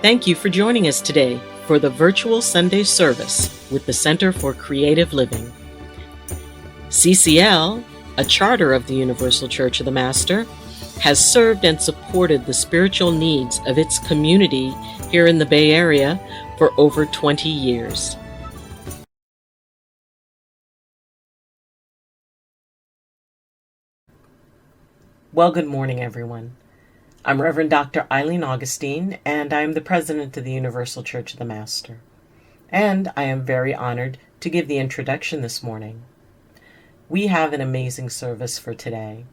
Thank you for joining us today for the virtual Sunday service with the Center for Creative Living. CCL, a charter of the Universal Church of the Master, has served and supported the spiritual needs of its community here in the Bay Area for over 20 years. Well, good morning, everyone. I'm Reverend Dr. Ayleen Augustine, and I am the President of the Universal Church of the Master. And I am very honored to give the introduction this morning. We have an amazing service for today.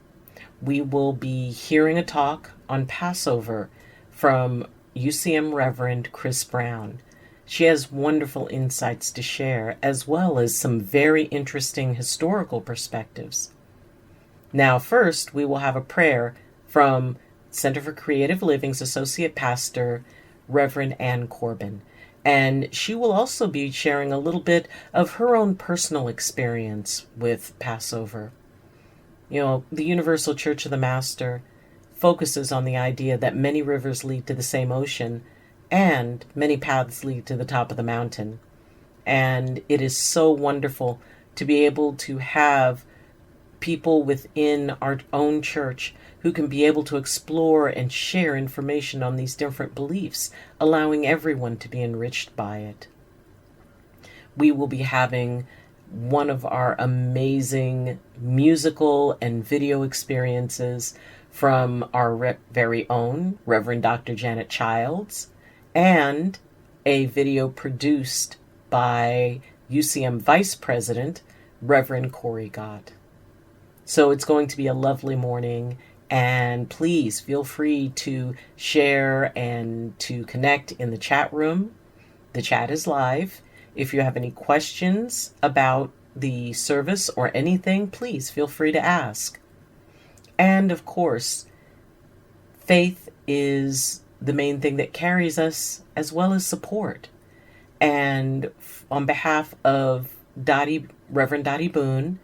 We will be hearing a talk on Passover from UCM Reverend Chris Brown. She has wonderful insights to share, as well as some very interesting historical perspectives. Now, first, we will have a prayer from Center for Creative Living's Associate Pastor Reverend Corbin. And she will also be sharing a little bit of her own personal experience with Passover. You know, the Universal Church of the Master focuses on the idea that many rivers lead to the same ocean and many paths lead to the top of the mountain. And it is so wonderful to be able to have people within our own church who can be able to explore and share information on these different beliefs, allowing everyone to be enriched by it. We will be having one of our amazing musical and video experiences from our very own Reverend Dr. Janet Childs, and a video produced by UCM Vice President Reverend Corry Gott. So it's going to be a lovely morning, and please feel free to share and to connect in the chat room. The chat is live. If you have any questions about the service or anything, please feel free to ask. And of course, faith is the main thing that carries us, as well as support. And on behalf of Reverend Dottie Boone,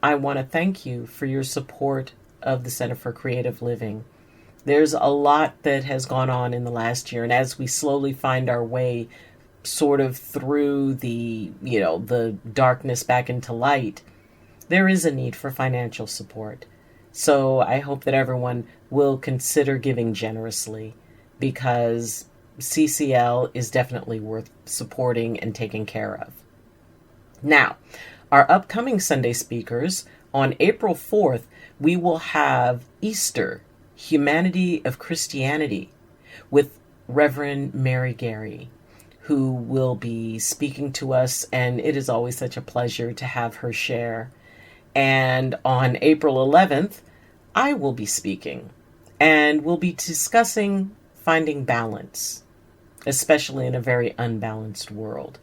I want to thank you for your support of the Center for Creative Living. There's a lot that has gone on in the last year, and as we slowly find our way sort of through the darkness back into light, there is a need for financial support. So I hope that everyone will consider giving generously, because CCL is definitely worth supporting and taking care of. Now, our upcoming Sunday speakers, on April 4th, we will have Easter, Humanity of Christianity, with Reverend Mary Gary, who will be speaking to us, and it is always such a pleasure to have her share. And on April 11th, I will be speaking, and we'll be discussing finding balance, especially in a very unbalanced world.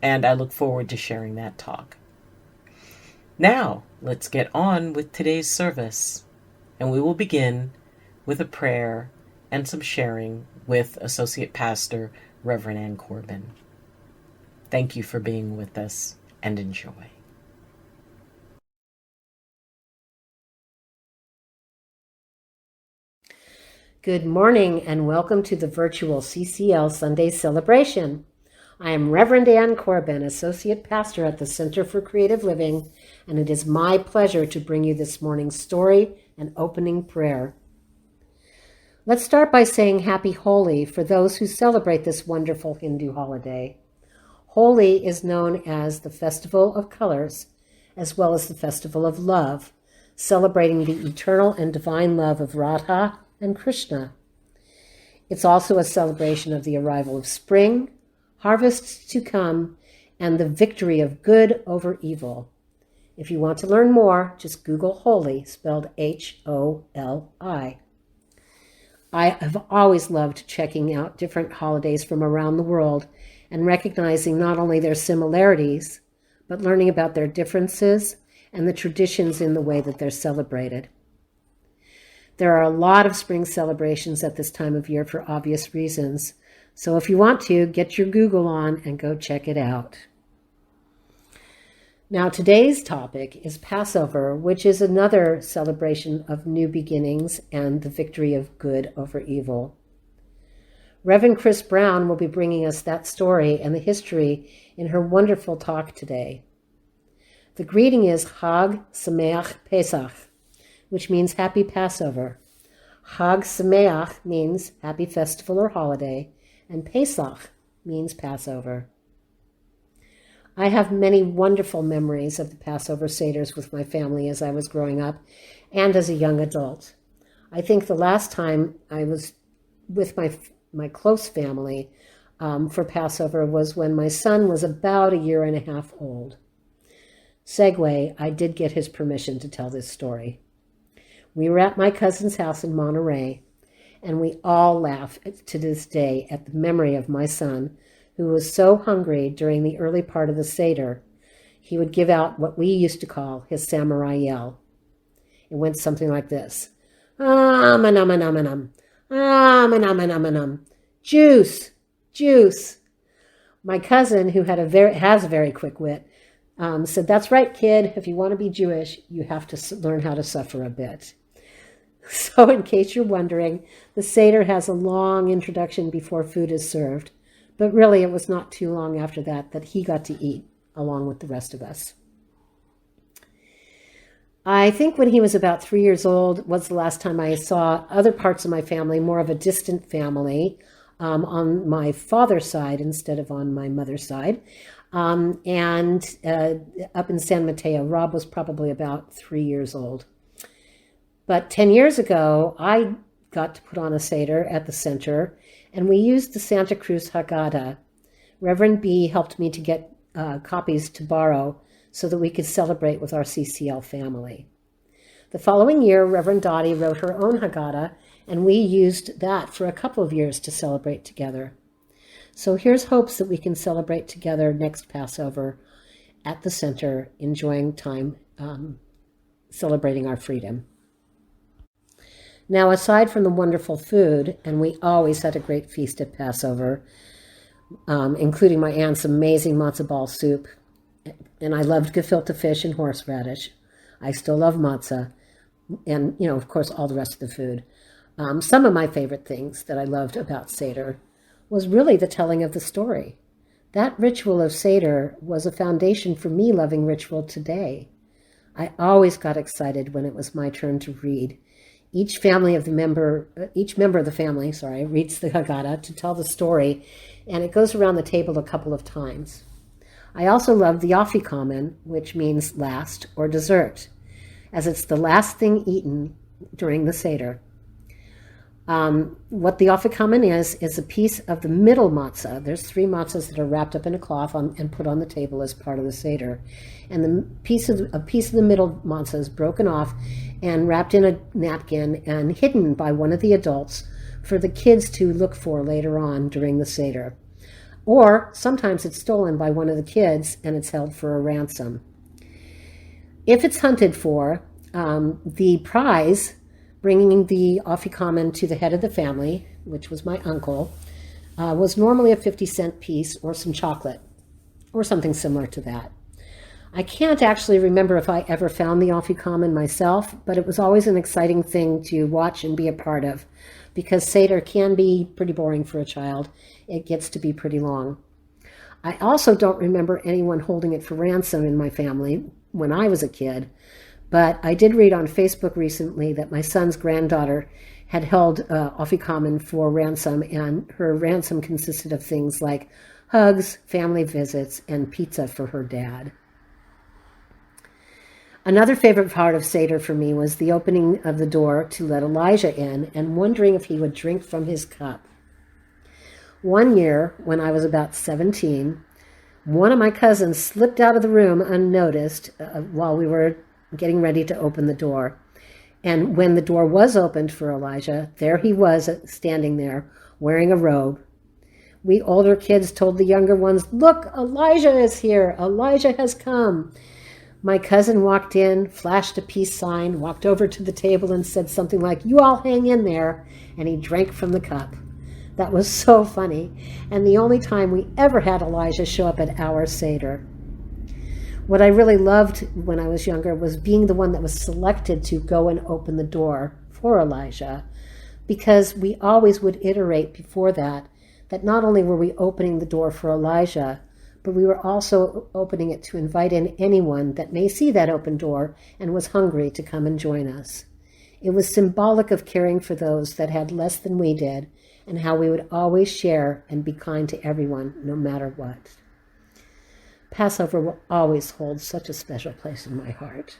And I look forward to sharing that talk. Now, let's get on with today's service, and we will begin with a prayer and some sharing with Associate Pastor Reverend Corbin. Thank you for being with us, and enjoy. Good morning, and welcome to the virtual CCL Sunday celebration. I am Reverend Corbin, Associate Pastor at the Center for Creative Living, and it is my pleasure to bring you this morning's story and opening prayer. Let's start by saying Happy Holi for those who celebrate this wonderful Hindu holiday. Holi is known as the Festival of Colors, as well as the Festival of Love, celebrating the eternal and divine love of Radha and Krishna. It's also a celebration of the arrival of spring, harvests to come, and the victory of good over evil. If you want to learn more, just Google Holi, spelled Holi. I have always loved checking out different holidays from around the world and recognizing not only their similarities, but learning about their differences and the traditions in the way that they're celebrated. There are a lot of spring celebrations at this time of year for obvious reasons, so if you want to, get your Google on and go check it out. Now, today's topic is Passover, which is another celebration of new beginnings and the victory of good over evil. Reverend Chris Brown will be bringing us that story and the history in her wonderful talk today. The greeting is Hag Sameach Pesach, which means Happy Passover. Hag Sameach means Happy Festival or Holiday, and Pesach means Passover. I have many wonderful memories of the Passover Seders with my family as I was growing up and as a young adult. I think the last time I was with my close family for Passover was when my son was about 1.5 years old. Segue, I did get his permission to tell this story. We were at my cousin's house in Monterey, and we all laugh to this day at the memory of my son, who was so hungry during the early part of the Seder, he would give out what we used to call his samurai yell. It went something like this. Juice, juice. My cousin, who has a very quick wit, said, "That's right, kid. If you want to be Jewish, you have to learn how to suffer a bit." So in case you're wondering, the Seder has a long introduction before food is served, but really it was not too long after that he got to eat along with the rest of us. I think when he was about 3 years old was the last time I saw other parts of my family, more of a distant family, on my father's side instead of on my mother's side. And up in San Mateo, Rob was probably about 3 years old. But 10 years ago, I got to put on a Seder at the center, and we used the Santa Cruz Haggadah. Reverend B helped me to get copies to borrow so that we could celebrate with our CCL family. The following year, Reverend Dottie wrote her own Haggadah, and we used that for a couple of years to celebrate together. So here's hopes that we can celebrate together next Passover at the center, enjoying time celebrating our freedom. Now, aside from the wonderful food, and we always had a great feast at Passover, including my aunt's amazing matzo ball soup, and I loved gefilte fish and horseradish. I still love matzah, and, of course, all the rest of the food. Some of my favorite things that I loved about Seder was really the telling of the story. That ritual of Seder was a foundation for me loving ritual today. I always got excited when it was my turn to read. Each member of the family, reads the Haggadah to tell the story, and it goes around the table a couple of times. I also love the afikomen, which means last or dessert, as it's the last thing eaten during the Seder. What the afikomen is a piece of the middle matzah. There's 3 matzahs that are wrapped up in a cloth and put on the table as part of the Seder. And a piece of the middle matzah is broken off and wrapped in a napkin and hidden by one of the adults for the kids to look for later on during the Seder. Or sometimes it's stolen by one of the kids and it's held for a ransom. If it's hunted for, the prize, bringing the afikomen to the head of the family, which was my uncle, was normally a 50-cent piece or some chocolate or something similar to that. I can't actually remember if I ever found the afikomen myself, but it was always an exciting thing to watch and be a part of, because Seder can be pretty boring for a child. It gets to be pretty long. I also don't remember anyone holding it for ransom in my family when I was a kid, but I did read on Facebook recently that my son's granddaughter had held afikomen for ransom, and her ransom consisted of things like hugs, family visits, and pizza for her dad. Another favorite part of Seder for me was the opening of the door to let Elijah in and wondering if he would drink from his cup. One year, when I was about 17, one of my cousins slipped out of the room unnoticed while we were getting ready to open the door. And when the door was opened for Elijah, there he was standing there wearing a robe. We older kids told the younger ones, "Look, Elijah is here. Elijah has come." My cousin walked in, flashed a peace sign, walked over to the table and said something like, "You all hang in there," and he drank from the cup. That was so funny, and the only time we ever had Elijah show up at our Seder. What I really loved when I was younger was being the one that was selected to go and open the door for Elijah, because we always would iterate before that that not only were we opening the door for Elijah, but we were also opening it to invite in anyone that may see that open door and was hungry to come and join us. It was symbolic of caring for those that had less than we did, and how we would always share and be kind to everyone, no matter what. Passover will always hold such a special place in my heart.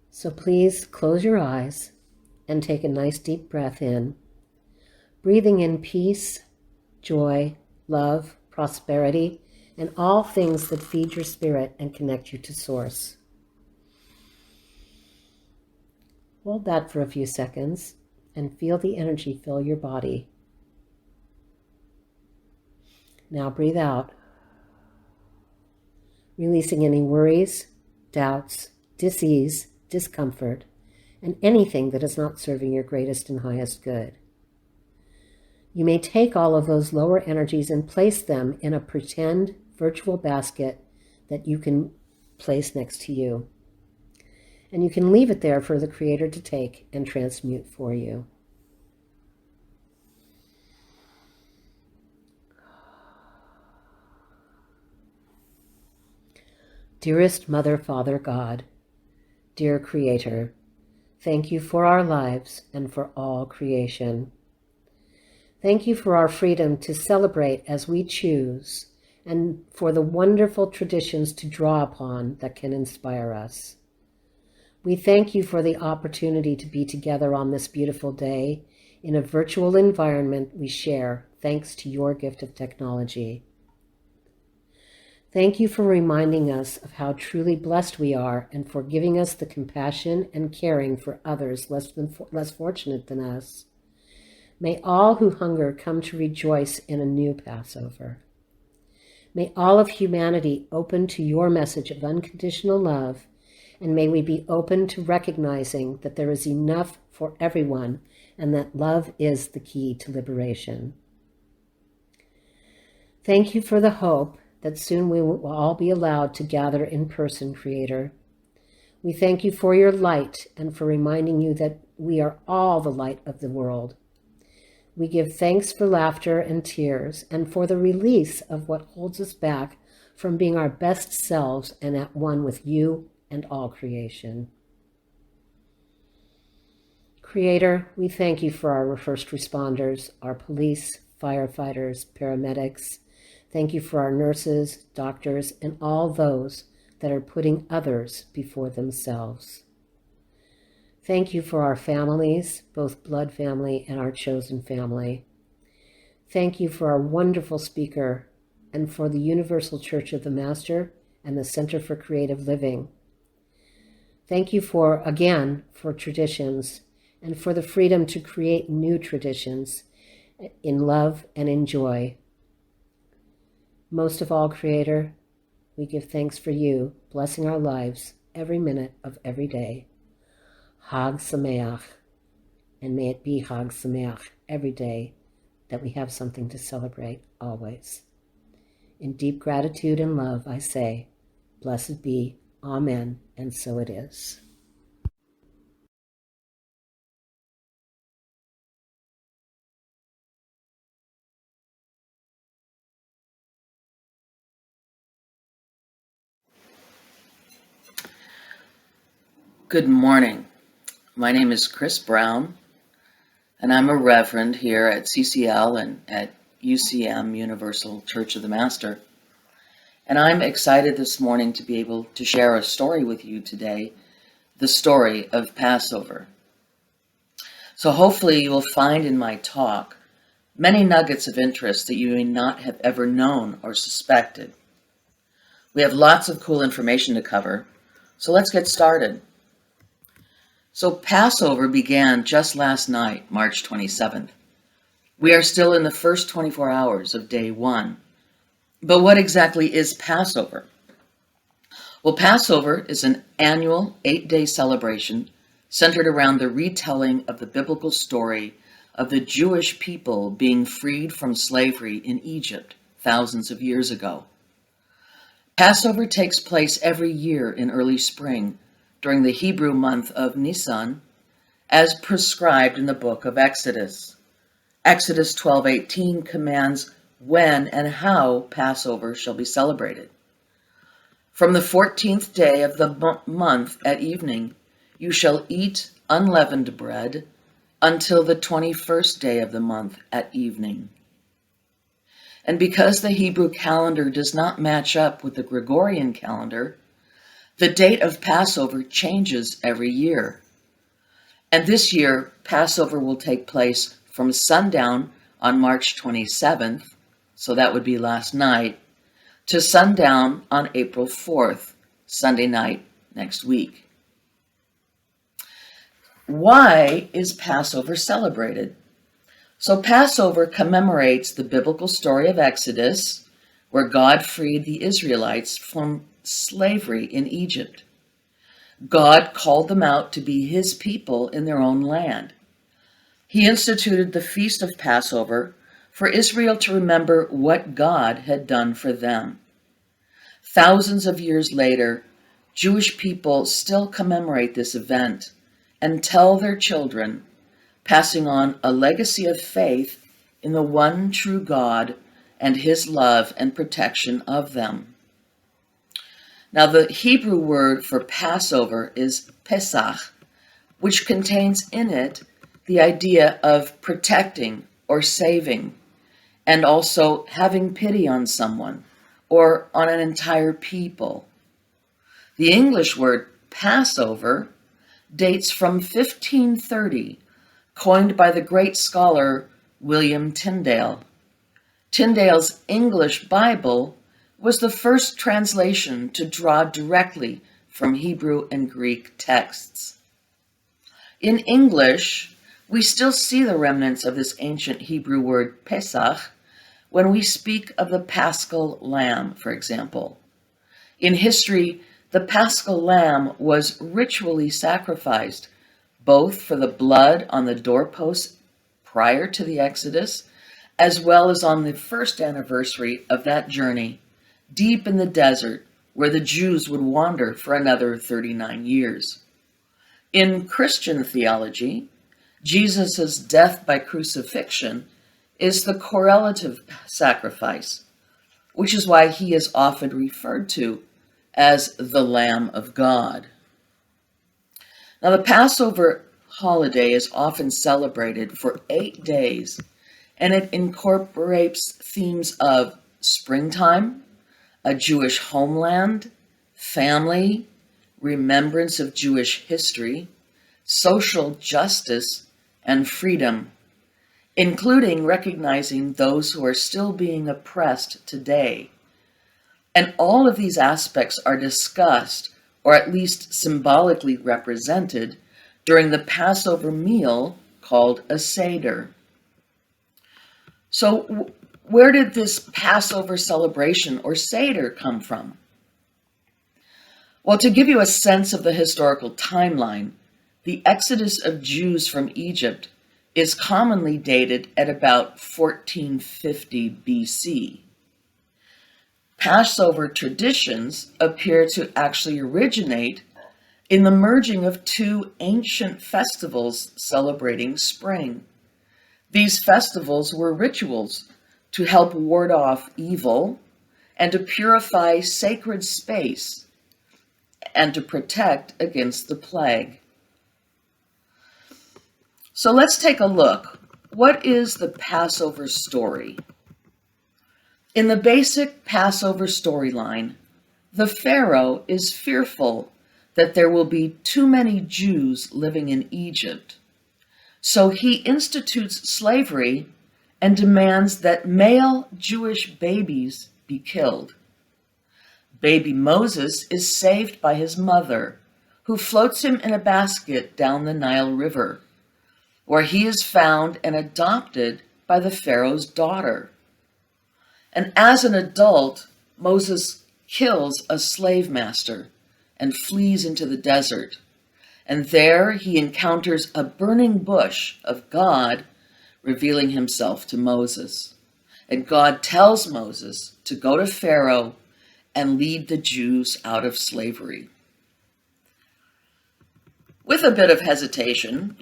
So please close your eyes and take a nice deep breath in, breathing in peace, joy, love, prosperity, and all things that feed your spirit and connect you to Source. Hold that for a few seconds and feel the energy fill your body. Now breathe out, releasing any worries, doubts, dis-ease, discomfort, and anything that is not serving your greatest and highest good. You may take all of those lower energies and place them in a pretend virtual basket that you can place next to you. And you can leave it there for the Creator to take and transmute for you. Dearest Mother, Father, God, dear Creator, thank you for our lives and for all creation. Thank you for our freedom to celebrate as we choose, and for the wonderful traditions to draw upon that can inspire us. We thank you for the opportunity to be together on this beautiful day in a virtual environment we share thanks to your gift of technology. Thank you for reminding us of how truly blessed we are and for giving us the compassion and caring for others less fortunate than us. May all who hunger come to rejoice in a new Passover. May all of humanity open to your message of unconditional love, and may we be open to recognizing that there is enough for everyone and that love is the key to liberation. Thank you for the hope that soon we will all be allowed to gather in person, Creator. We thank you for your light and for reminding you that we are all the light of the world. We give thanks for laughter and tears and for the release of what holds us back from being our best selves and at one with you and all creation. Creator, we thank you for our first responders, our police, firefighters, paramedics. Thank you for our nurses, doctors, and all those that are putting others before themselves. Thank you for our families, both blood family and our chosen family. Thank you for our wonderful speaker and for the Universal Church of the Master and the Center for Creative Living. Thank you for traditions and for the freedom to create new traditions in love and in joy. Most of all, Creator, we give thanks for you blessing our lives every minute of every day. Hag Sameach, and may it be Hag Sameach every day that we have something to celebrate always. In deep gratitude and love, I say, blessed be, Amen, and so it is. Good morning. My name is Chris Brown, and I'm a reverend here at CCL and at UCM Universal Church of the Master. And I'm excited this morning to be able to share a story with you today, the story of Passover. So hopefully you will find in my talk many nuggets of interest that you may not have ever known or suspected. We have lots of cool information to cover, so let's get started. So Passover began just last night, March 27th. We are still in the first 24 hours of day one. But what exactly is Passover? Well, Passover is an annual 8-day celebration centered around the retelling of the biblical story of the Jewish people being freed from slavery in Egypt thousands of years ago. Passover takes place every year in early spring during the Hebrew month of Nisan, as prescribed in the book of Exodus. Exodus 12:18 commands when and how Passover shall be celebrated. From the 14th day of the month at evening, you shall eat unleavened bread until the 21st day of the month at evening. And because the Hebrew calendar does not match up with the Gregorian calendar, the date of Passover changes every year. And this year, Passover will take place from sundown on March 27th, so that would be last night, to sundown on April 4th, Sunday night next week. Why is Passover celebrated? So Passover commemorates the biblical story of Exodus, where God freed the Israelites from slavery in Egypt. God called them out to be his people in their own land. He instituted the Feast of Passover for Israel to remember what God had done for them. Thousands of years later, Jewish people still commemorate this event and tell their children, passing on a legacy of faith in the one true God and his love and protection of them. Now, the Hebrew word for Passover is Pesach, which contains in it the idea of protecting or saving, and also having pity on someone or on an entire people. The English word Passover dates from 1530, coined by the great scholar William Tyndale. Tyndale's English Bible was the first translation to draw directly from Hebrew and Greek texts. In English, we still see the remnants of this ancient Hebrew word Pesach when we speak of the Paschal Lamb, for example. In history, the Paschal Lamb was ritually sacrificed, both for the blood on the doorposts prior to the Exodus, as well as on the first anniversary of that journey, deep in the desert, where the Jews would wander for another 39 years. In Christian theology, Jesus' death by crucifixion is the correlative sacrifice, which is why he is often referred to as the Lamb of God. Now, the Passover holiday is often celebrated for 8 days, and it incorporates themes of springtime, a Jewish homeland, family, remembrance of Jewish history, social justice, and freedom, including recognizing those who are still being oppressed today. And all of these aspects are discussed, or at least symbolically represented, during the Passover meal called a Seder. So where did this Passover celebration or Seder come from? Well, to give you a sense of the historical timeline, the exodus of Jews from Egypt is commonly dated at about 1450 BC. Passover traditions appear to actually originate in the merging of two ancient festivals celebrating spring. These festivals were rituals to help ward off evil and to purify sacred space and to protect against the plague. So let's take a look. What is the Passover story? In the basic Passover storyline, the Pharaoh is fearful that there will be too many Jews living in Egypt. So he institutes slavery and demands that male Jewish babies be killed. Baby Moses is saved by his mother, who floats him in a basket down the Nile River, where he is found and adopted by the Pharaoh's daughter. And as an adult, Moses kills a slave master and flees into the desert. And there he encounters a burning bush of God revealing himself to Moses. And God tells Moses to go to Pharaoh and lead the Jews out of slavery. With a bit of hesitation,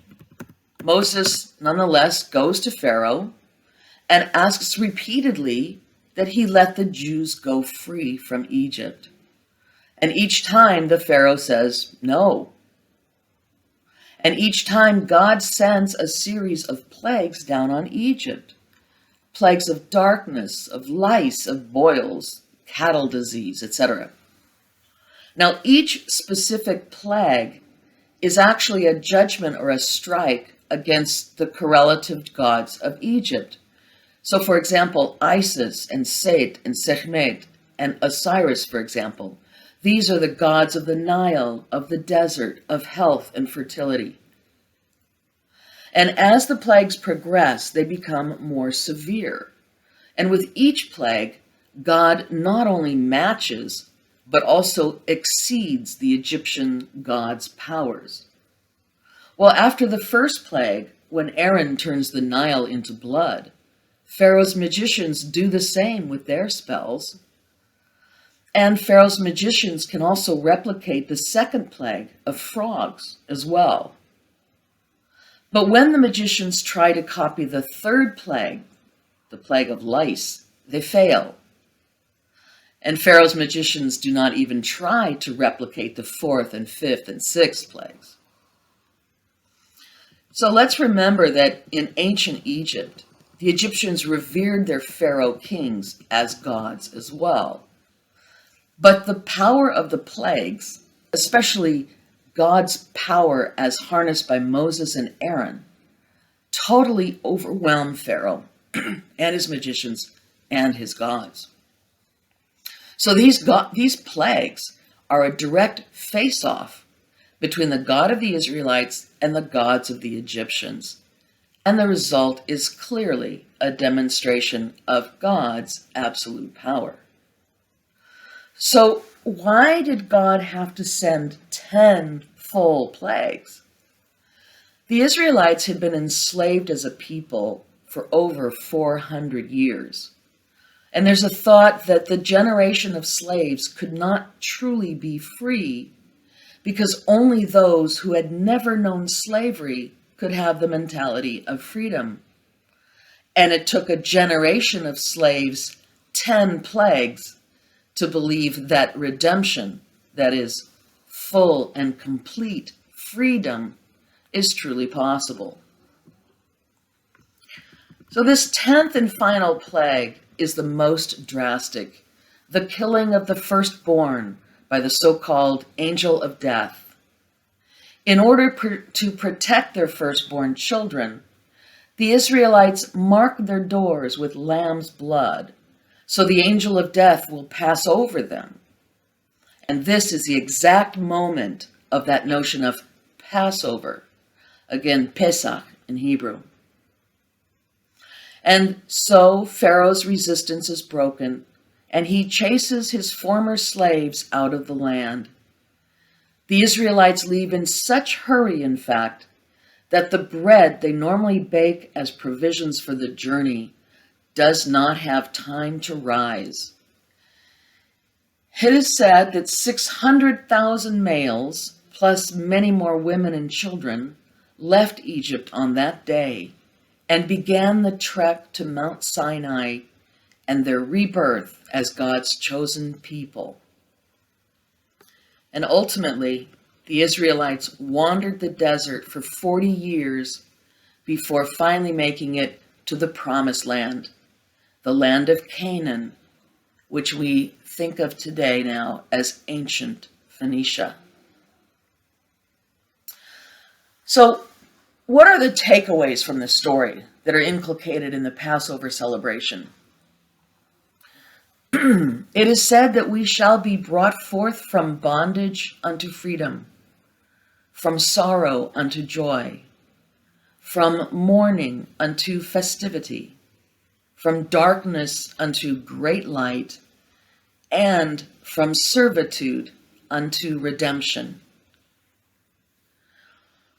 Moses nonetheless goes to Pharaoh and asks repeatedly that he let the Jews go free from Egypt. And each time the Pharaoh says no. And each time God sends a series of plagues down on Egypt. Plagues of darkness, of lice, of boils, cattle disease, etc. Now, each specific plague is actually a judgment or a strike against the correlative gods of Egypt. So, for example, Isis and Set and Sekhmet and Osiris, for example, these are the gods of the Nile, of the desert, of health and fertility. And as the plagues progress, they become more severe. And with each plague, God not only matches, but also exceeds the Egyptian gods' powers. Well, after the first plague, when Aaron turns the Nile into blood, Pharaoh's magicians do the same with their spells. And Pharaoh's magicians can also replicate the second plague of frogs as well. But when the magicians try to copy the third plague, the plague of lice, they fail. And Pharaoh's magicians do not even try to replicate the fourth and fifth and sixth plagues. So let's remember that in ancient Egypt, the Egyptians revered their pharaoh kings as gods as well. But the power of the plagues, especially God's power as harnessed by Moses and Aaron, totally overwhelmed Pharaoh and his magicians and his gods. So these plagues are a direct face-off between the God of the Israelites and the gods of the Egyptians. And the result is clearly a demonstration of God's absolute power. So why did God have to send 10 full plagues? The Israelites had been enslaved as a people for over 400 years. And there's a thought that the generation of slaves could not truly be free because only those who had never known slavery could have the mentality of freedom. And it took a generation of slaves, 10 plagues, to believe that redemption, that is, full and complete freedom, is truly possible. So this 10th and final plague is the most drastic, the killing of the firstborn by the so-called angel of death. In order to protect their firstborn children, the Israelites marked their doors with lamb's blood, so the angel of death will pass over them. And this is the exact moment of that notion of Passover. Again, Pesach in Hebrew. And so Pharaoh's resistance is broken, and he chases his former slaves out of the land. The Israelites leave in such hurry, in fact, that the bread they normally bake as provisions for the journey does not have time to rise. It is said that 600,000 males, plus many more women and children, left Egypt on that day and began the trek to Mount Sinai and their rebirth as God's chosen people. And ultimately, the Israelites wandered the desert for 40 years before finally making it to the Promised Land, the land of Canaan, which we think of today now as ancient Phoenicia. So, what are the takeaways from this story that are inculcated in the Passover celebration? It is said that we shall be brought forth from bondage unto freedom, from sorrow unto joy, from mourning unto festivity, from darkness unto great light, and from servitude unto redemption.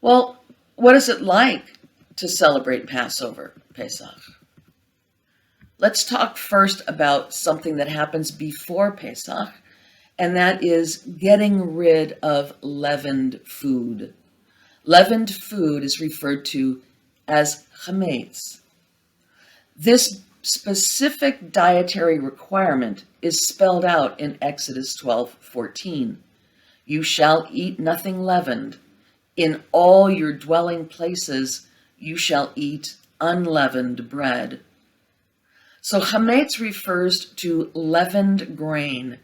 Well, what is it like to celebrate Passover, Pesach? Let's talk first about something that happens before Pesach, and that is getting rid of leavened food. Leavened food is referred to as chametz. This specific dietary requirement is spelled out in Exodus 12:14. You shall eat nothing leavened. In all your dwelling places you shall eat unleavened bread. So chametz refers to leavened grain,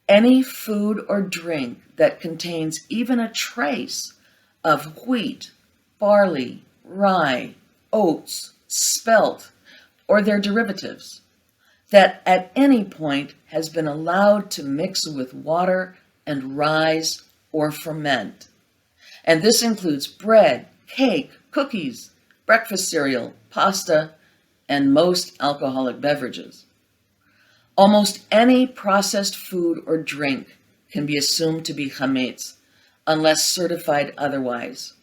any food or drink that contains even a trace of wheat, barley, rye, oats, spelt, or their derivatives, that at any point has been allowed to mix with water and rise or ferment. And this includes bread, cake, cookies, breakfast cereal, pasta, and most alcoholic beverages. Almost any processed food or drink can be assumed to be chametz, unless certified otherwise.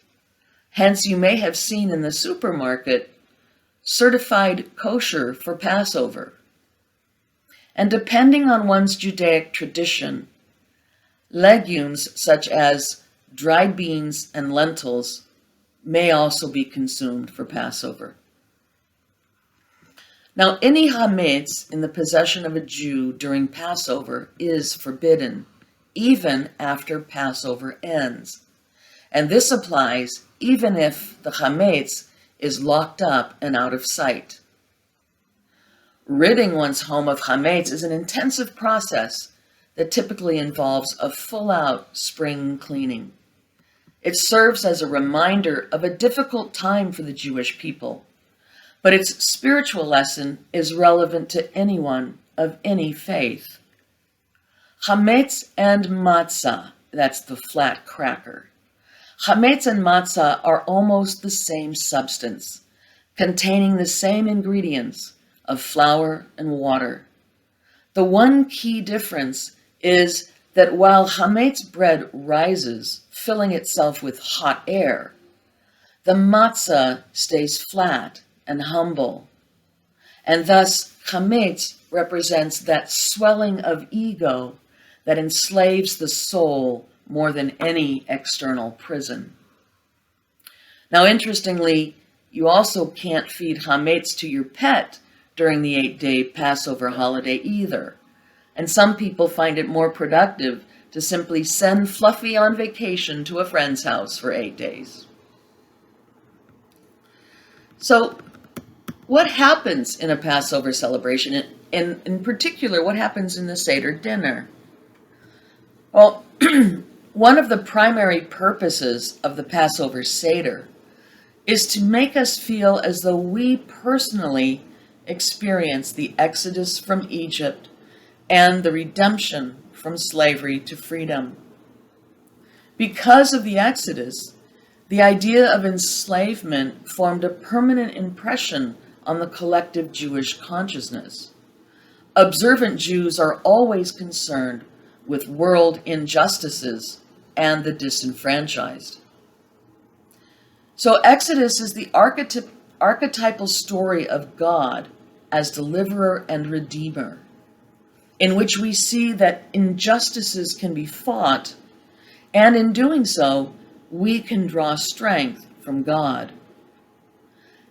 Hence, you may have seen in the supermarket certified kosher for Passover. And depending on one's Judaic tradition, legumes such as dried beans and lentils may also be consumed for Passover. Now, any chametz in the possession of a Jew during Passover is forbidden, even after Passover ends. And this applies even if the chametz is locked up and out of sight. Ridding one's home of chametz is an intensive process that typically involves a full-out spring cleaning. It serves as a reminder of a difficult time for the Jewish people, but its spiritual lesson is relevant to anyone of any faith. Chametz and matzah, that's the flat cracker. Chametz and matzah are almost the same substance, containing the same ingredients of flour and water. The one key difference is that while chametz bread rises, filling itself with hot air, the matzah stays flat and humble. And thus, chametz represents that swelling of ego that enslaves the soul more than any external prison. Now, interestingly, you also can't feed chametz to your pet during the 8-day Passover holiday either. And some people find it more productive to simply send Fluffy on vacation to a friend's house for 8 days. So, what happens in a Passover celebration? In particular, what happens in the Seder dinner? Well, one of the primary purposes of the Passover Seder is to make us feel as though we personally experienced the exodus from Egypt and the redemption from slavery to freedom. Because of the Exodus, the idea of enslavement formed a permanent impression on the collective Jewish consciousness. Observant Jews are always concerned with world injustices and the disenfranchised. So Exodus is the archetypal story of God as deliverer and redeemer, in which we see that injustices can be fought, and in doing so, we can draw strength from God.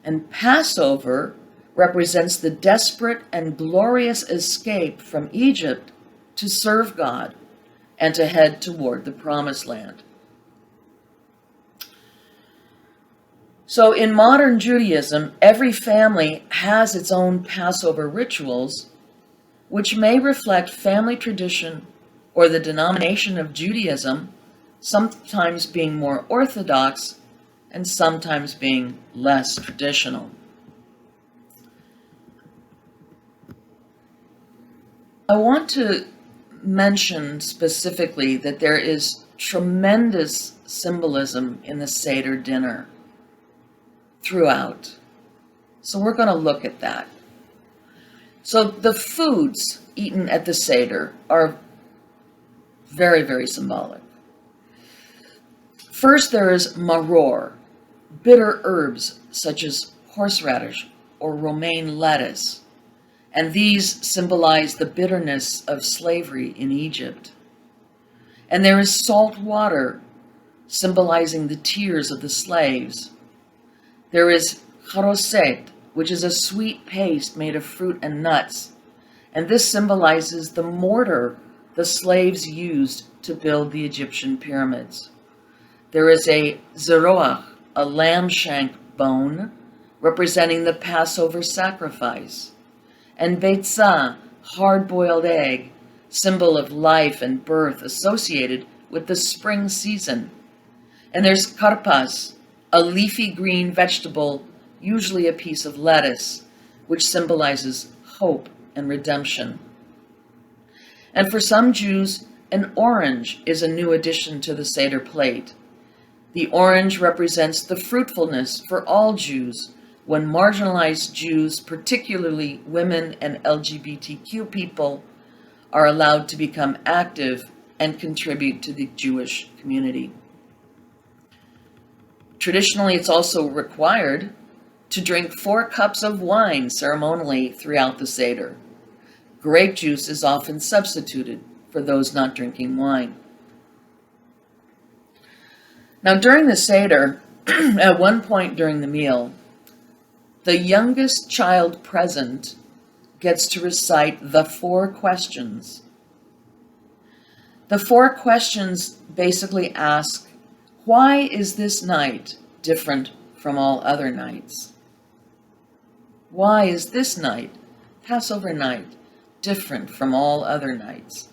And Passover represents the desperate and glorious escape from Egypt to serve God and to head toward the Promised Land. So in modern Judaism, every family has its own Passover rituals, which may reflect family tradition or the denomination of Judaism, sometimes being more orthodox and sometimes being less traditional. I want to mention specifically that there is tremendous symbolism in the Seder dinner throughout. So we're going to look at that. So the foods eaten at the Seder are very, very symbolic. First, there is maror, bitter herbs such as horseradish or romaine lettuce, and these symbolize the bitterness of slavery in Egypt. And there is salt water, symbolizing the tears of the slaves. There is charoset, which is a sweet paste made of fruit and nuts, and this symbolizes the mortar the slaves used to build the Egyptian pyramids. There is a zeroach, a lamb shank bone, representing the Passover sacrifice, and beitzah, hard-boiled egg, symbol of life and birth associated with the spring season. And there's karpas, a leafy green vegetable, usually a piece of lettuce, which symbolizes hope and redemption. And for some Jews, an orange is a new addition to the Seder plate. The orange represents the fruitfulness for all Jews when marginalized Jews, particularly women and LGBTQ people, are allowed to become active and contribute to the Jewish community. Traditionally, it's also required to drink 4 cups of wine ceremonially throughout the Seder. Grape juice is often substituted for those not drinking wine. Now, during the Seder, at one point during the meal, the youngest child present gets to recite the 4 questions. The 4 questions basically ask, why is this night different from all other nights? Why is this night, Passover night, different from all other nights?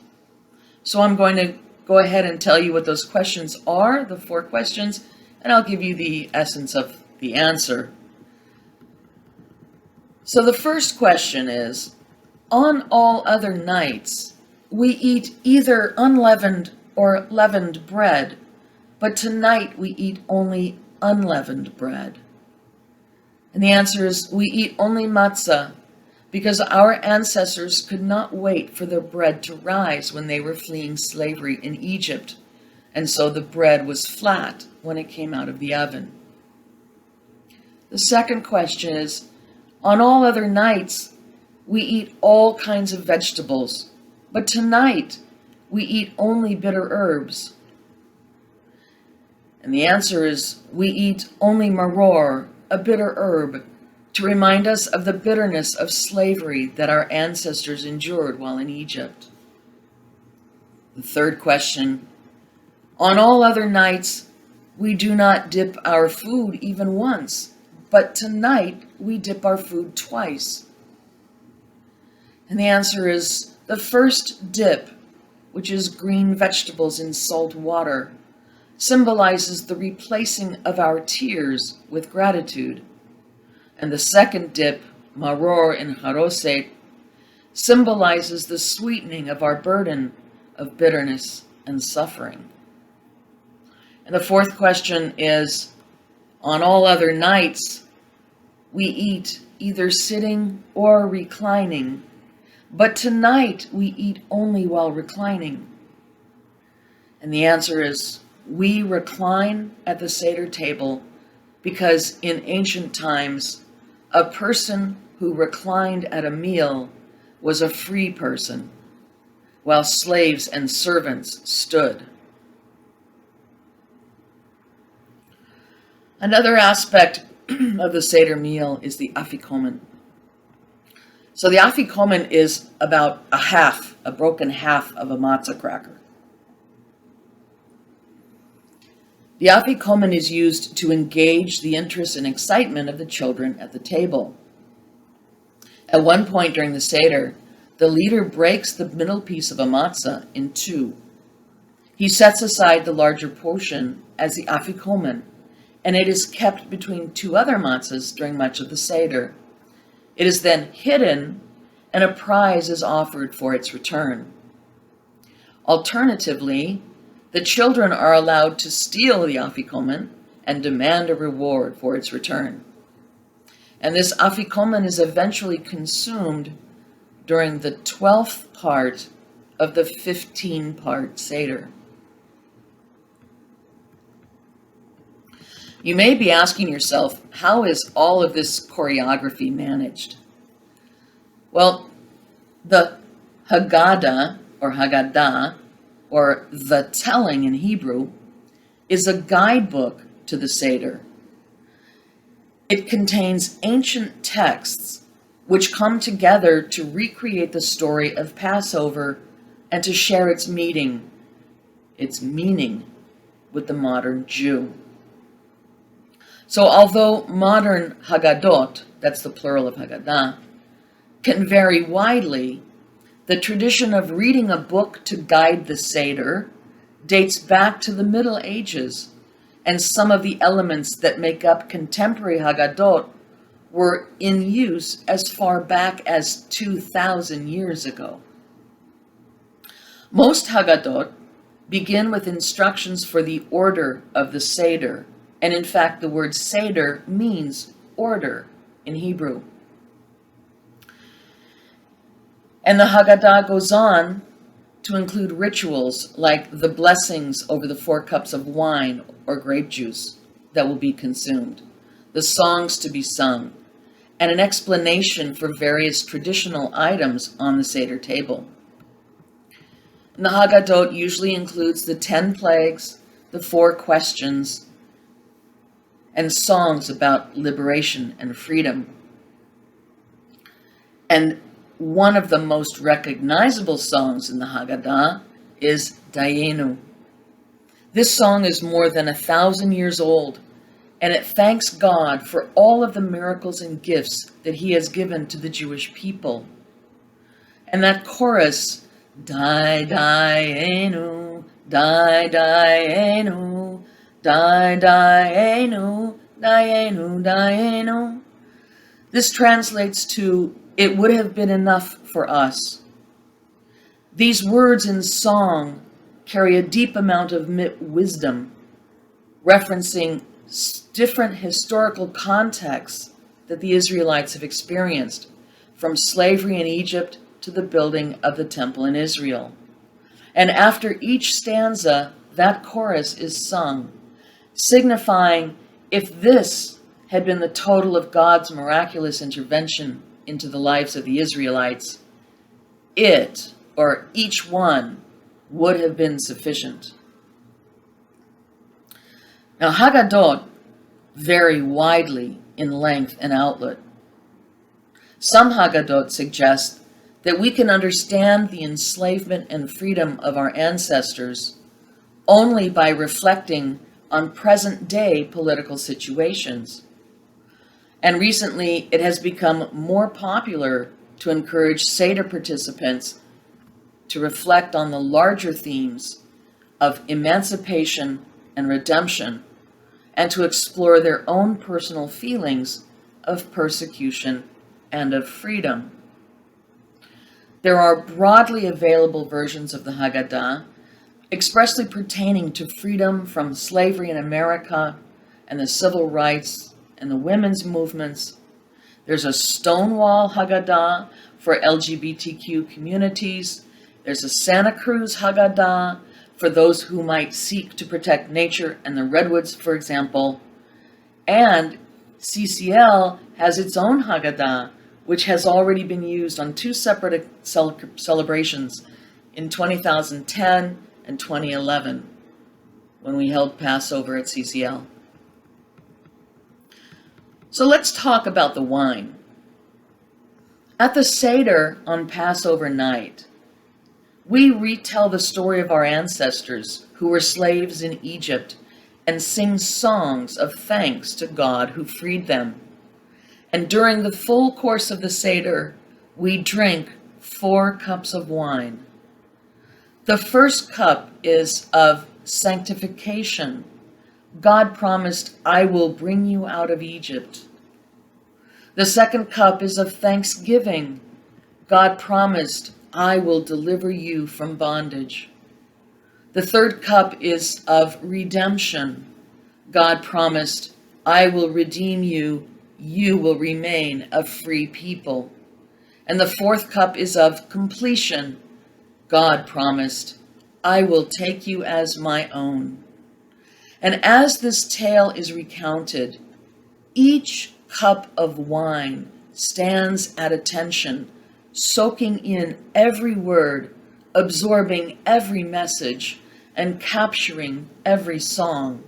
So I'm going to go ahead and tell you what those questions are, the 4 questions, and I'll give you the essence of the answer. So the first question is, on all other nights, we eat either unleavened or leavened bread, but tonight we eat only unleavened bread. And the answer is, we eat only matzah because our ancestors could not wait for their bread to rise when they were fleeing slavery in Egypt, and so the bread was flat when it came out of the oven. The second question is, on all other nights, we eat all kinds of vegetables, but tonight we eat only bitter herbs. And the answer is, we eat only maror, a bitter herb, to remind us of the bitterness of slavery that our ancestors endured while in Egypt. The third question, on all other nights, we do not dip our food even once, but tonight we dip our food twice. And the answer is, the first dip, which is green vegetables in salt water, symbolizes the replacing of our tears with gratitude. And the second dip, maror in haroset, symbolizes the sweetening of our burden of bitterness and suffering. And the fourth question is, on all other nights, we eat either sitting or reclining, but tonight we eat only while reclining. And the answer is, we recline at the Seder table because in ancient times, a person who reclined at a meal was a free person, while slaves and servants stood. Another aspect of the Seder meal is the afikomen. So the afikomen is about a broken half of a matzah cracker. The afikomen is used to engage the interest and excitement of the children at the table. At one point during the Seder, the leader breaks the middle piece of a matzah in 2. He sets aside the larger portion as the afikomen, and it is kept between 2 other matzahs during much of the Seder. It is then hidden, and a prize is offered for its return. Alternatively, the children are allowed to steal the afikomen and demand a reward for its return. And this afikomen is eventually consumed during the 12th part of the 15-part Seder. You may be asking yourself, how is all of this choreography managed? Well, the Haggadah, or Haggadah, or the telling in Hebrew, is a guidebook to the Seder. It contains ancient texts which come together to recreate the story of Passover and to share its meaning with the modern Jew. So although modern Haggadot, that's the plural of Haggadah, can vary widely, the tradition of reading a book to guide the Seder dates back to the Middle Ages, and some of the elements that make up contemporary Haggadot were in use as far back as 2,000 years ago. Most Haggadot begin with instructions for the order of the Seder, and in fact the word Seder means order in Hebrew. And the Haggadah goes on to include rituals like the blessings over the 4 cups of wine or grape juice that will be consumed, the songs to be sung, and an explanation for various traditional items on the Seder table. And the Haggadot usually includes the 10 plagues, the 4 questions, and songs about liberation and freedom. And one of the most recognizable songs in the Haggadah is Dayenu. This song is more than 1,000 years old, and it thanks God for all of the miracles and gifts that he has given to the Jewish people. And that chorus, Dayenu, Dayenu, Dayenu, Dayenu, Dayenu. This translates to, it would have been enough for us. These words in song carry a deep amount of wisdom, referencing different historical contexts that the Israelites have experienced, from slavery in Egypt to the building of the temple in Israel. And after each stanza, that chorus is sung, signifying if this had been the total of God's miraculous intervention into the lives of the Israelites, it, or each one, would have been sufficient. Now, Haggadot vary widely in length and outlet. Some Haggadot suggest that we can understand the enslavement and freedom of our ancestors only by reflecting on present-day political situations. And recently, it has become more popular to encourage Seder participants to reflect on the larger themes of emancipation and redemption, and to explore their own personal feelings of persecution and of freedom. There are broadly available versions of the Haggadah expressly pertaining to freedom from slavery in America and the civil rights and the women's movements. There's a Stonewall Haggadah for LGBTQ communities. There's a Santa Cruz Haggadah for those who might seek to protect nature and the redwoods, for example. And CCL has its own Haggadah, which has already been used on 2 separate celebrations in 2010 and 2011 when we held Passover at CCL. So let's talk about the wine. At the Seder on Passover night, we retell the story of our ancestors who were slaves in Egypt and sing songs of thanks to God who freed them. And during the full course of the Seder, we drink 4 cups of wine. The first cup is of sanctification. God promised, I will bring you out of Egypt. The second cup is of thanksgiving. God promised, I will deliver you from bondage. The third cup is of redemption. God promised, I will redeem you. You will remain a free people. And the fourth cup is of completion. God promised, I will take you as my own. And as this tale is recounted, each cup of wine stands at attention, soaking in every word, absorbing every message, and capturing every song.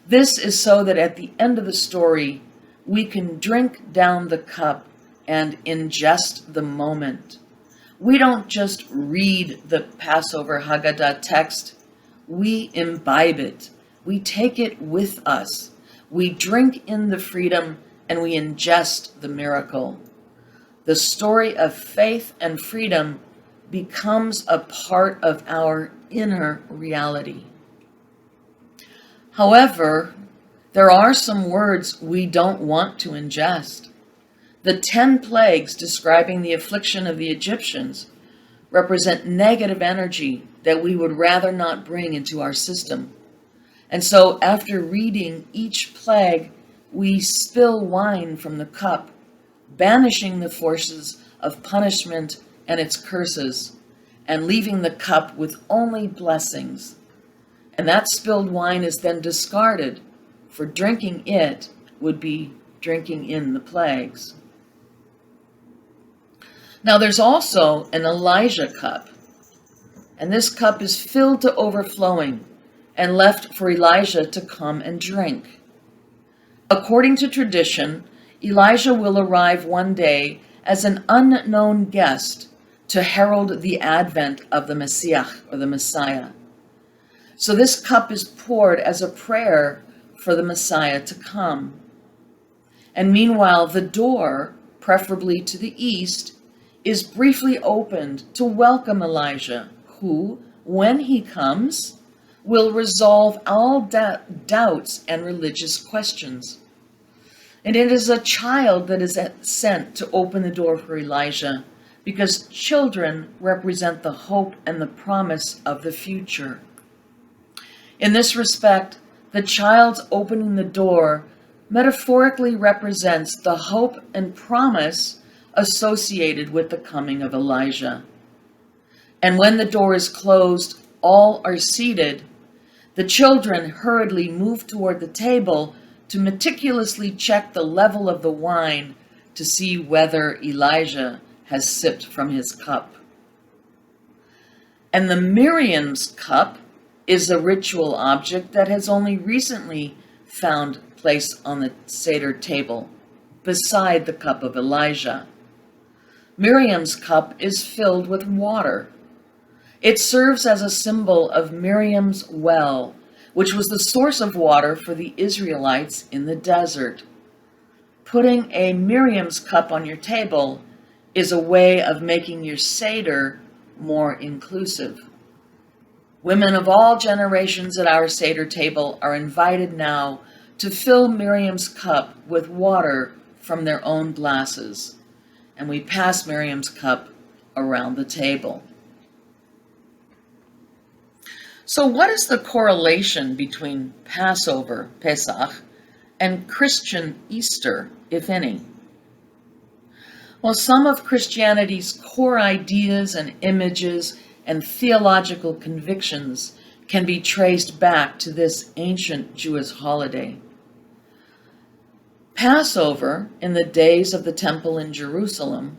This is so that at the end of the story, we can drink down the cup and ingest the moment. We don't just read the Passover Haggadah text, we imbibe it. We take it with us. We drink in the freedom and we ingest the miracle. The story of faith and freedom becomes a part of our inner reality. However, there are some words we don't want to ingest. The 10 plagues describing the affliction of the Egyptians represent negative energy that we would rather not bring into our system. And so after reading each plague, we spill wine from the cup, banishing the forces of punishment and its curses, and leaving the cup with only blessings. And that spilled wine is then discarded, for drinking it would be drinking in the plagues. Now there's also an Elijah cup, and this cup is filled to overflowing and left for Elijah to come and drink. According to tradition, Elijah will arrive one day as an unknown guest to herald the advent of the Messiah or the Messiah. So this cup is poured as a prayer for the Messiah to come. And meanwhile, the door, preferably to the east, is briefly opened to welcome Elijah, who, when he comes, will resolve all doubts and religious questions. And it is a child that is sent to open the door for Elijah, because children represent the hope and the promise of the future. In this respect, the child's opening the door metaphorically represents the hope and promise associated with the coming of Elijah. And when the door is closed, all are seated. The children hurriedly move toward the table to meticulously check the level of the wine to see whether Elijah has sipped from his cup. And the Miriam's cup is a ritual object that has only recently found place on the Seder table, beside the cup of Elijah. Miriam's cup is filled with water. It serves as a symbol of Miriam's well, which was the source of water for the Israelites in the desert. Putting a Miriam's cup on your table is a way of making your Seder more inclusive. Women of all generations at our Seder table are invited now to fill Miriam's cup with water from their own glasses, and we pass Miriam's cup around the table. So what is the correlation between Passover, Pesach, and Christian Easter, if any? Well, some of Christianity's core ideas and images and theological convictions can be traced back to this ancient Jewish holiday. Passover, in the days of the temple in Jerusalem,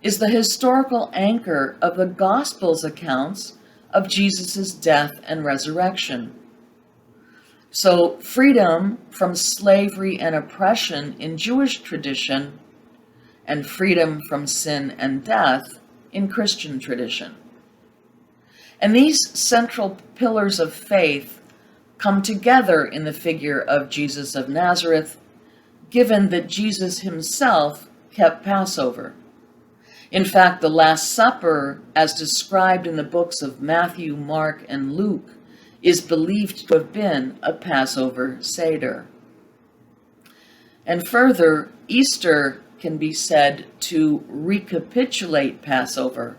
is the historical anchor of the Gospels' accounts of Jesus' death and resurrection. So freedom from slavery and oppression in Jewish tradition, and freedom from sin and death in Christian tradition. And these central pillars of faith come together in the figure of Jesus of Nazareth, given that Jesus himself kept Passover. In fact, the Last Supper, as described in the books of Matthew, Mark, and Luke, is believed to have been a Passover Seder. And further, Easter can be said to recapitulate Passover,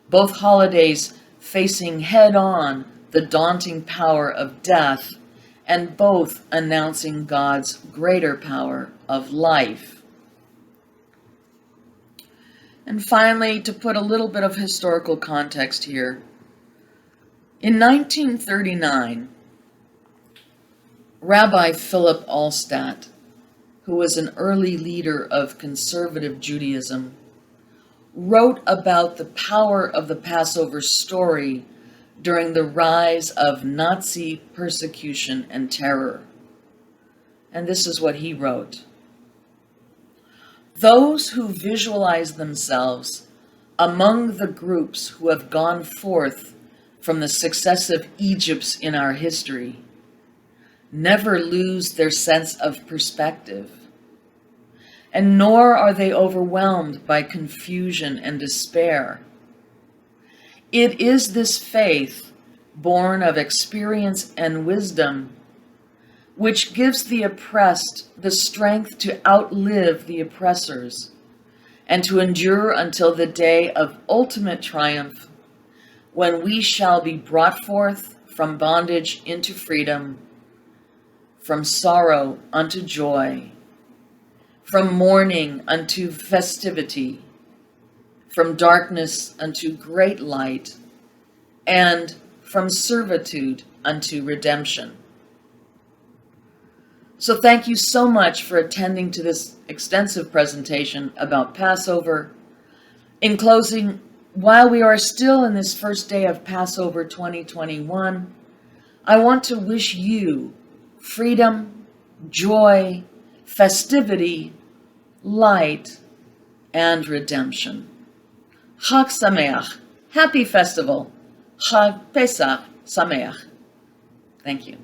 both holidays facing head-on the daunting power of death, and both announcing God's greater power of life. And finally, to put a little bit of historical context here, in 1939, Rabbi Philip Alstadt, who was an early leader of conservative Judaism, wrote about the power of the Passover story during the rise of Nazi persecution and terror. And this is what he wrote. Those who visualize themselves among the groups who have gone forth from the successive Egypts in our history never lose their sense of perspective, and nor are they overwhelmed by confusion and despair. It is this faith, born of experience and wisdom, which gives the oppressed the strength to outlive the oppressors and to endure until the day of ultimate triumph, when we shall be brought forth from bondage into freedom, from sorrow unto joy, from mourning unto festivity, from darkness unto great light, and from servitude unto redemption. So thank you so much for attending to this extensive presentation about Passover. In closing, while we are still in this first day of Passover 2021, I want to wish you freedom, joy, festivity, light, and redemption. Chag Sameach, happy festival. Chag Pesach Sameach. Thank you.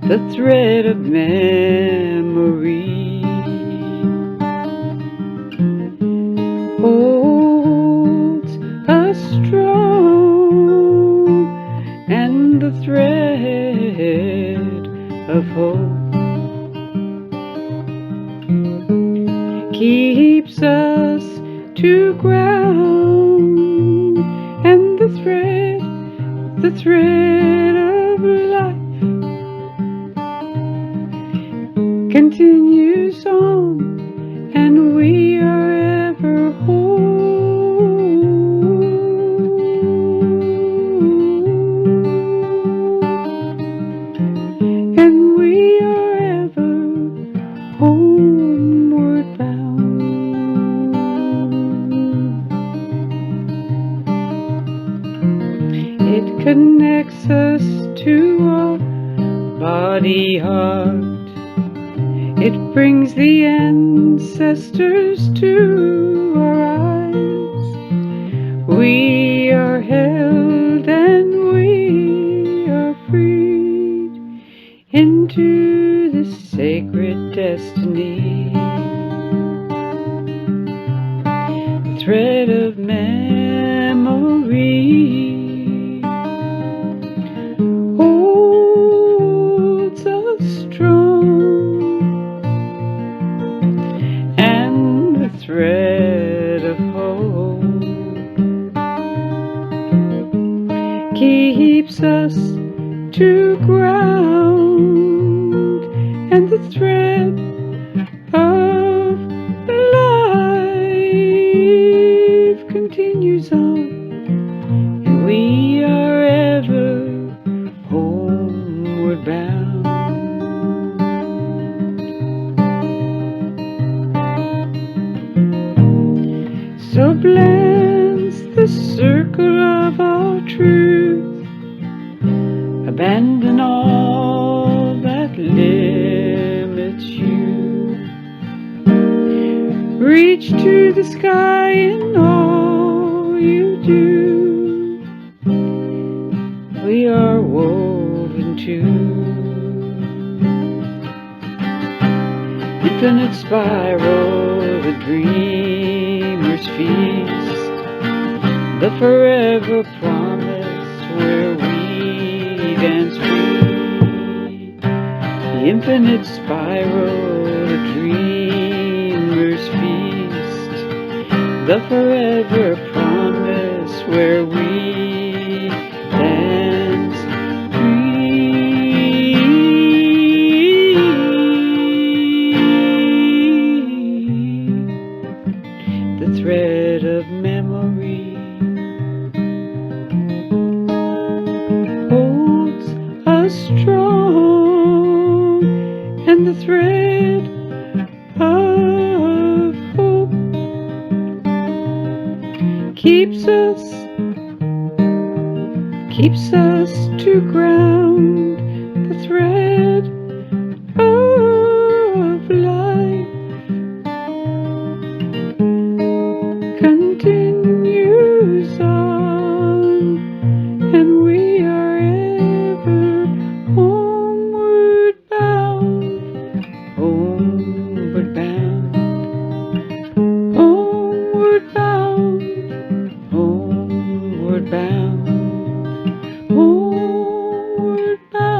The thread of memory holds us strong, and the thread of hope keeps us to ground, and the thread of life continues on, and we are ever whole, and we are ever homeward bound. It connects us to our body, heart. It brings the ancestors to our eyes. We are held and we are freed into the sacred destiny. The thread of memory holds us strong, and the thread of hope keeps us to ground, and the thread of life continues on, and we are ever homeward bound. So blends the circle of our truth. Abandon all that limits you. Reach to the sky in all you do. We are woven to infinite spiral, the dreamer's feast, the forever promise where we dance free. The infinite spiral, the dreamer's feast, the forever promise where we dance free. The thread of memory holds us strong, keeps us to ground, the thread of life continues on, and we are ever homeward bound, homeward bound, homeward bound, homeward bound, homeward bound.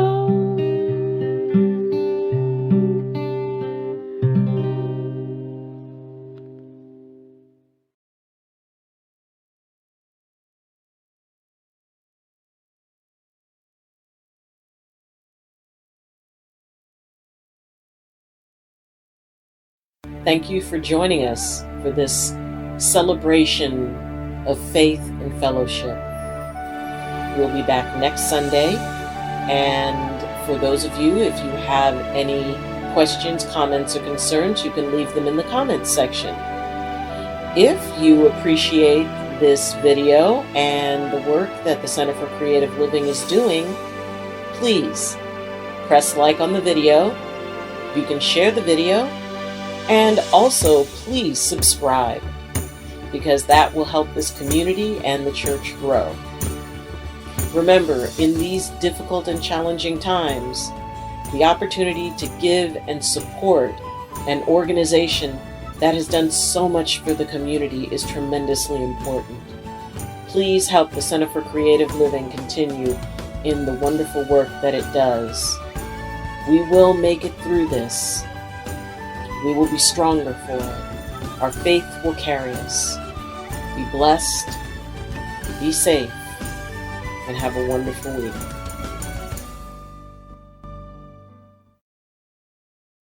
Thank you for joining us for this celebration of faith and fellowship. We'll be back next Sunday, and for those of you, if you have any questions, comments, or concerns, you can leave them in the comments section. If you appreciate this video and the work that the Center for Creative Living is doing, please press like on the video. You can share the video, and also please subscribe, because that will help this community and the church grow. Remember, in these difficult and challenging times, the opportunity to give and support an organization that has done so much for the community is tremendously important. Please help the Center for Creative Living continue in the wonderful work that it does. We will make it through this. We will be stronger for it. Our faith will carry us. Be blessed, be safe, and have a wonderful week.